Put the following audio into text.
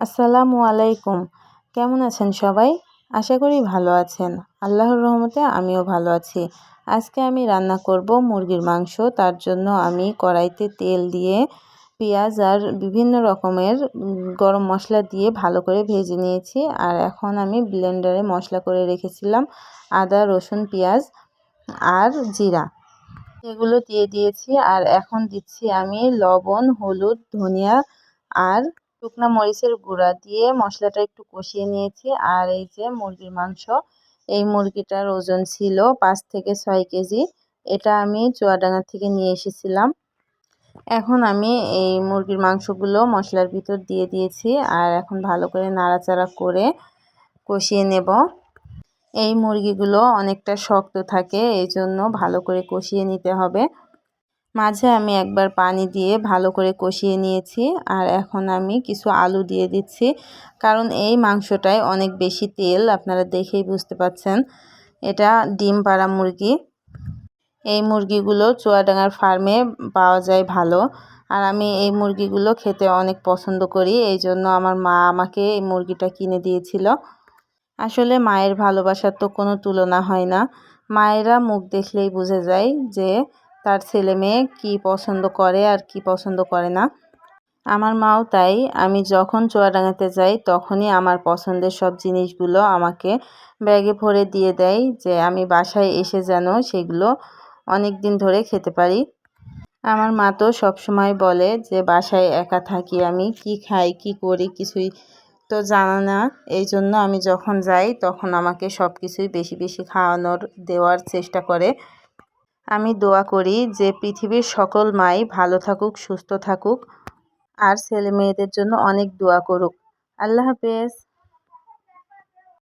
আসসালামু আলাইকুম। কেমন আছেন সবাই? আশা করি ভালো আছেন। আল্লাহর রহমতে আমিও ভালো আছি। আজকে আমি রান্না করব মুরগির মাংস। তার জন্য আমি কড়াইতে তেল দিয়ে পেঁয়াজ আর বিভিন্ন রকমের গরম মশলা দিয়ে ভালো করে ভেজে নিয়েছি। আর এখন আমি ব্লেন্ডারে মশলা করে রেখেছিলাম আদা, রসুন, পেঁয়াজ আর জিরা। এগুলো দিয়ে দিয়েছি আর এখন দিচ্ছি আমি লবণ, হলুদ, ধনিয়া আর শুকনা মরিচের গুঁড়া দিয়ে মশলাটা একটু কষিয়ে নিয়েছি। আর এই যে মুরগির মাংস, এই মুরগিটার ওজন ছিল 5 থেকে 6 কেজি। এটা আমি চুয়াডাঙ্গা থেকে নিয়ে এসেছিলাম। এখন আমি এই মুরগির মাংসগুলো মশলার ভিতর দিয়ে দিয়েছি আর এখন ভালো করে নাড়াচাড়া করে কষিয়ে নেব। এই মুরগিগুলো অনেকটা শক্ত থাকে, এই জন্য ভালো করে কষিয়ে নিতে হবে। মাঝে আমি একবার পানি দিয়ে ভালো করে কষিয়ে নিয়েছি আর এখন আমি কিছু আলু দিয়ে দিচ্ছি, কারণ এই মাংসটায় অনেক বেশি তেল, আপনারা দেখেই বুঝতে পাচ্ছেন। এটা ডিম পাড়া মুরগি। এই মুরগিগুলো চুয়াডাঙ্গার ফার্মে পাওয়া যায় ভালো। আর আমি এই মুরগিগুলো খেতে অনেক পছন্দ করি, এই জন্য আমার মা আমাকে এই মুরগিটা কিনে দিয়েছিল। আসলে মায়ের ভালোবাসার তো কোনো তুলনা হয় না। মায়েরা মুখ দেখলেই বোঝা যায় যে তার ছেলে মেয়ে কী পছন্দ করে আর কি পছন্দ করে না। আমার মাও তাই। আমি যখন চুয়াডাঙ্গাতে যাই তখনই আমার পছন্দের সব জিনিসগুলো আমাকে ব্যাগে ভরে দিয়ে দেয়, যে আমি বাসায় এসে যেন সেগুলো অনেক দিন ধরে খেতে পারি। আমার মা তো সবসময় বলে যে বাসায় একা থাকি, আমি কি খাই কি করি কিছুই তো জানা না। এই জন্য আমি যখন যাই তখন আমাকে সব কিছুই বেশি বেশি খাওয়ানোর দেওয়ার চেষ্টা করে। আমি দোয়া করি যে পৃথিবীর সকল মাই ভালো থাকুক, সুস্থ থাকুক আর ছেলে মেয়েদের জন্য অনেক দোয়া করুক। আল্লাহ হাফেজ।